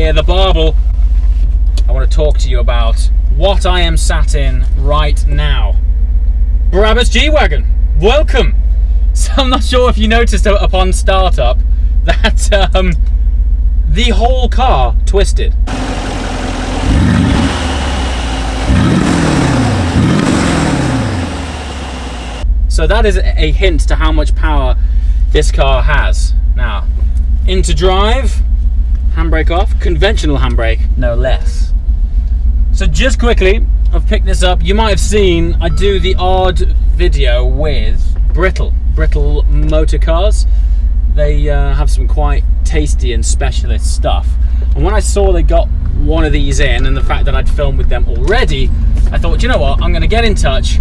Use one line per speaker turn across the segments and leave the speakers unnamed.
here, the Barbel, I want to talk to you about what I am sat in right now. Brabus G-Wagon, welcome! So I'm not sure if you noticed upon startup that the whole car twisted. So that is a hint to how much power this car has. Now, into drive, handbrake off, conventional handbrake, no less. So just quickly, I've picked this up. You might have seen I do the odd video with Brittle motor cars. They have some quite tasty and specialist stuff. And when I saw they got one of these in, and the fact that I'd filmed with them already, I thought, you know what, I'm going to get in touch,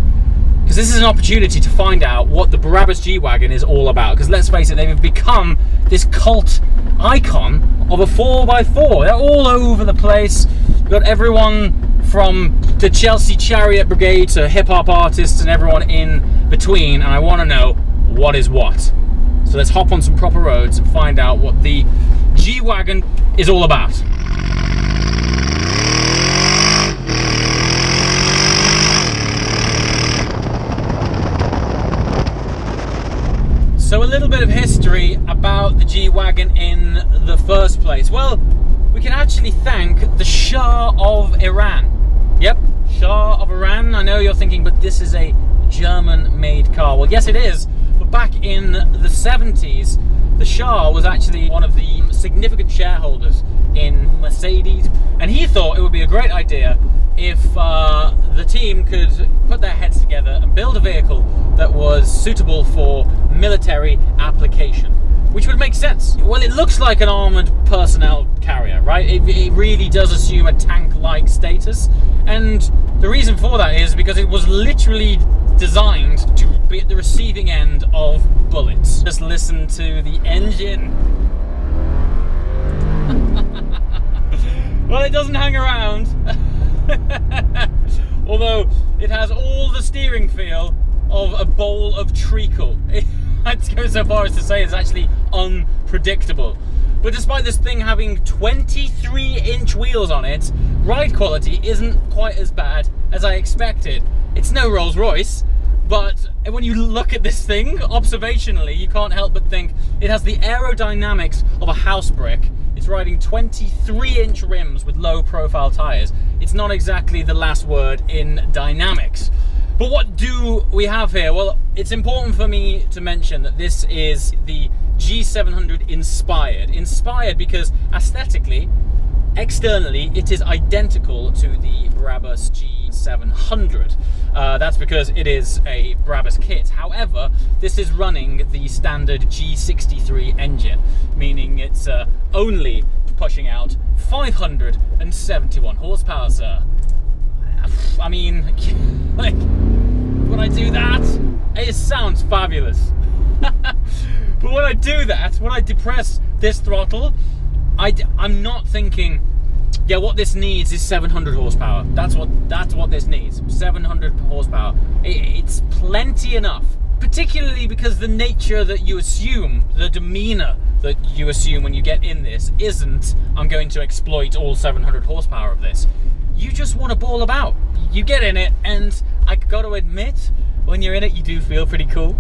because this is an opportunity to find out what the Brabus G-Wagon is all about. Because let's face it, they've become this cult icon of a 4x4. They're all over the place. You've got everyone from the Chelsea Chariot Brigade to hip-hop artists and everyone in between, and I want to know what is what. So let's hop on some proper roads and find out what the G-Wagon is all about. So a little bit of history about the G-Wagon in the first place. Well, we can actually thank the Shah of Iran. Yep, Shah of Iran. I know you're thinking, but this is a German-made car. Well, yes, it is. But back in the 70s, the Shah was actually one of the significant shareholders in Mercedes, and he thought it would be a great idea if the team could put their heads together and build a vehicle that was suitable for military application, which would make sense. Well, it looks like an armoured personnel carrier, right? It really does assume a tank-like status, and the reason for that is because it was literally designed to be at the receiving end of bullets. Just listen to the engine. Well, it doesn't hang around. Although it has all the steering feel of a bowl of treacle. I'd go so far as to say it's actually unpredictable. But despite this thing having 23-inch wheels on it, ride quality isn't quite as bad as I expected. It's no Rolls Royce, but when you look at this thing observationally, you can't help but think it has the aerodynamics of a house brick. It's riding 23-inch rims with low-profile tyres. It's not exactly the last word in dynamics. But what do we have here? Well, it's important for me to mention that this is the G700 inspired. Inspired because aesthetically, externally, it is identical to the Brabus G700. That's because it is a Brabus kit. However, this is running the standard G63 engine, meaning it's only pushing out 571 horsepower, sir. I mean, like, when I do that, it sounds fabulous. But when I do that, when I depress this throttle, I'm not thinking, yeah, what this needs is 700 horsepower. That's what this needs. 700 horsepower. It's plenty enough. Particularly because the nature that you assume, the demeanor that you assume when you get in this isn't, I'm going to exploit all 700 horsepower of this. You just want to ball about. You get in it, and I got to admit, when you're in it, you do feel pretty cool.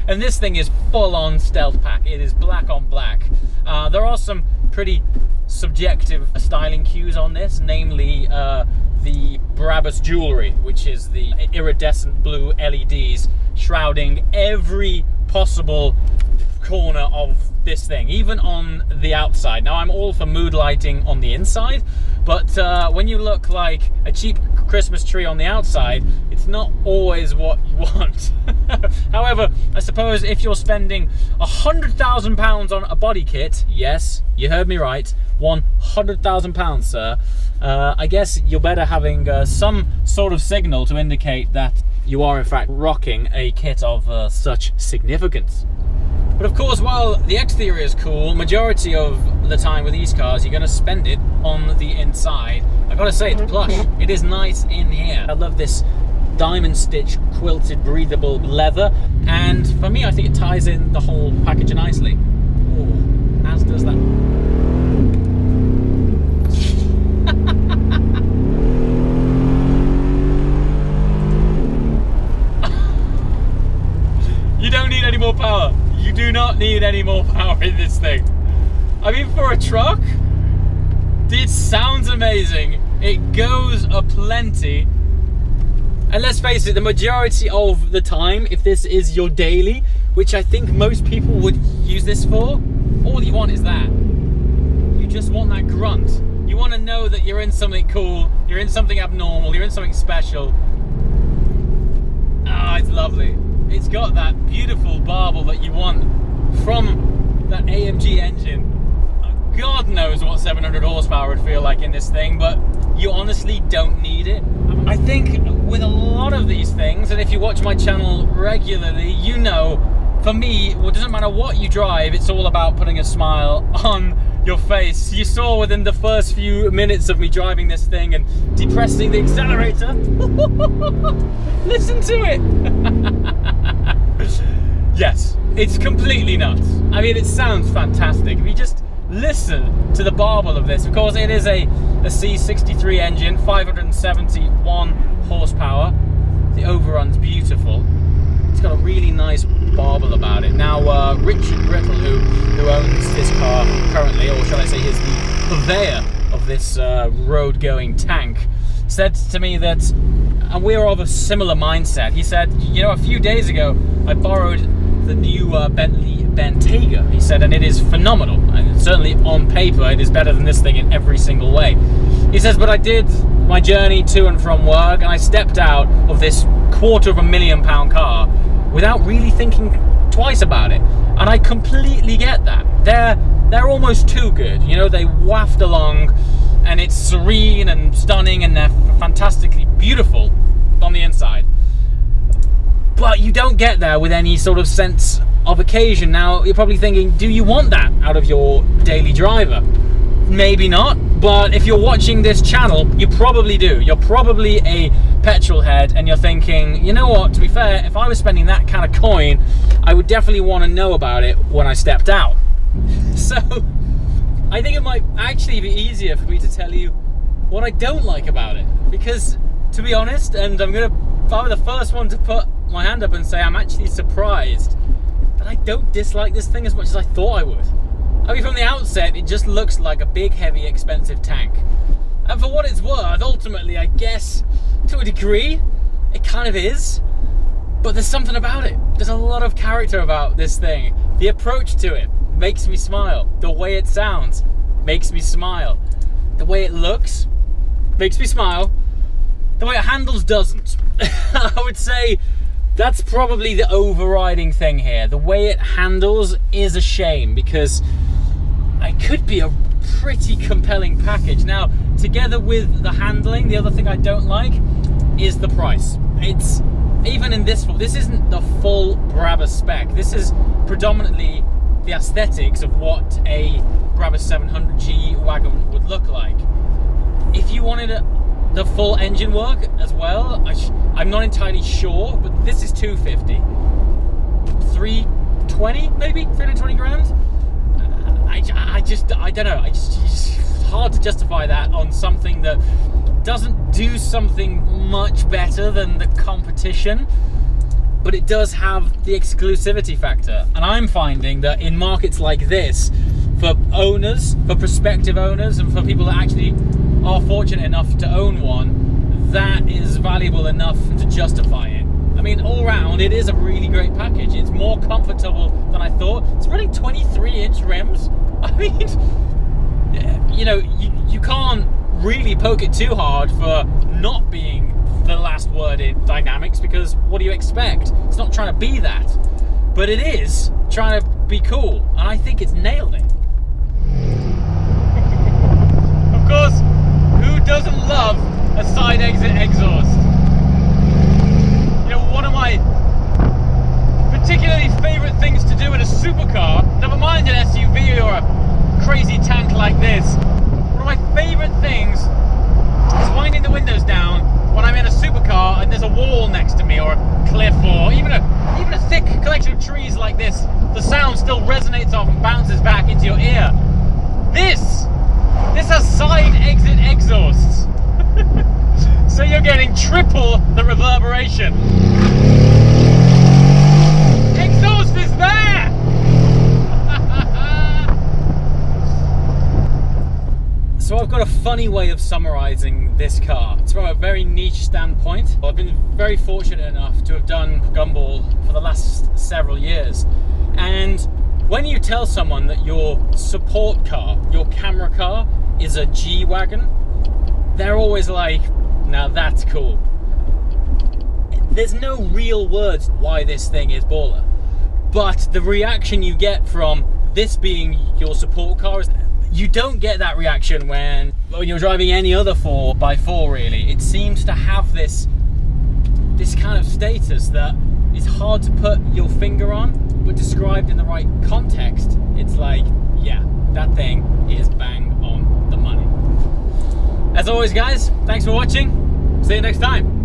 And this thing is full-on stealth pack. It is black on black. There are some pretty subjective styling cues on this, namely the Brabus jewelry, which is the iridescent blue LEDs shrouding every possible corner of this thing, even on the outside. Now, I'm all for mood lighting on the inside, but when you look like a cheap Christmas tree on the outside, it's not always what you want. However, I suppose if you're spending £100,000 on a body kit, yes, you heard me right, £100,000, sir, I guess you're better having some sort of signal to indicate that you are in fact rocking a kit of such significance. But of course, while the exterior is cool, majority of the time with these cars, you're going to spend it on the inside. I gotta say, it's plush. It is nice in here. I love this diamond stitch quilted breathable leather, and for me, I think it ties in the whole package nicely. Ooh, as does that. You don't need any more power. You do not need any more power in this thing. I mean, for a truck, it sounds amazing. It goes aplenty. And let's face it, the majority of the time, if this is your daily, which I think most people would use this for, all you want is that. You just want that grunt. You want to know that you're in something cool, you're in something abnormal, you're in something special. Ah, it's lovely. It's got that beautiful barble that you want from that AMG engine. God knows what 700 horsepower would feel like in this thing, but you honestly don't need it. I think with a lot of these things, and if you watch my channel regularly, you know, for me, well, it doesn't matter what you drive, it's all about putting a smile on your face. You saw within the first few minutes of me driving this thing and depressing the accelerator. Listen to it. Yes, it's completely nuts. I mean, it sounds fantastic. If you just listen to the barble of this, of course, it is a C63 engine, 571 horsepower. The overrun's beautiful. It's got a really nice barble about it. Now, Richard Brittle, who owns this car currently, or shall I say is the purveyor of this road-going tank, said to me that, and we're of a similar mindset. He said, you know, a few days ago, I borrowed the new Bentley Bentayga, he said, and it is phenomenal. And certainly on paper, it is better than this thing in every single way. He says, but I did my journey to and from work, and I stepped out of this £250,000 car without really thinking twice about it. And I completely get that. They're almost too good. You know, they waft along, and it's serene and stunning, and they're fantastically beautiful on the inside. But you don't get there with any sort of sense of occasion. Now, you're probably thinking, do you want that out of your daily driver? Maybe not, but if you're watching this channel, you probably do. You're probably a petrol head, and you're thinking, you know what, to be fair, if I was spending that kind of coin, I would definitely want to know about it when I stepped out. So, I think it might actually be easier for me to tell you what I don't like about it. Because, to be honest, and I'm the first one to put my hand up and say I'm actually surprised that I don't dislike this thing as much as I thought I would. I mean, from the outset, it just looks like a big, heavy, expensive tank. And for what it's worth, ultimately, I guess, to a degree, it kind of is. But there's something about it. There's a lot of character about this thing. The approach to it makes me smile. The way it sounds makes me smile. The way it looks makes me smile. The way it handles doesn't. I would say that's probably the overriding thing here. The way it handles is a shame, because it could be a pretty compelling package. Now, together with the handling, the other thing I don't like is the price. It's, even in this isn't the full Brabus spec. This is predominantly the aesthetics of what a Brabus 700G wagon would look like. If you wanted the full engine work as well, I'm not entirely sure, but this is 250, 320 maybe, 320 grand. I don't know. It's hard to justify that on something that doesn't do something much better than the competition, but it does have the exclusivity factor. And I'm finding that in markets like this, for owners, for prospective owners, and for people that actually are fortunate enough to own one, that is valuable enough to justify it. I mean, all round, it is a really great package. It's more comfortable than I thought. It's running 23-inch rims. I mean, you know, you can't really poke it too hard for not being the last word in dynamics, because what do you expect? It's not trying to be that, but it is trying to be cool, and I think it's nailed it. Of course, who doesn't love a side exit exhaust? You know, one of my particularly favourite things to do in a supercar, never mind an SUV or a crazy tank like this, one of my favourite things is winding the windows down when I'm in a supercar and there's a wall next to me, or a cliff, or even a thick collection of trees like this. The sound still resonates off and bounces back into your ear. This has side exit exhausts. So you're getting triple the reverberation. Exit funny way of summarizing this car. It's from a very niche standpoint. I've been very fortunate enough to have done Gumball for the last several years. And when you tell someone that your support car, your camera car, is a G-Wagon, they're always like, now that's cool. There's no real words why this thing is baller. But the reaction you get from this being your support car is, you don't get that reaction when you're driving any other 4x4 really. It seems to have this kind of status that is hard to put your finger on, but described in the right context, it's like, yeah, that thing is bang on the money. As always guys, thanks for watching. See you next time.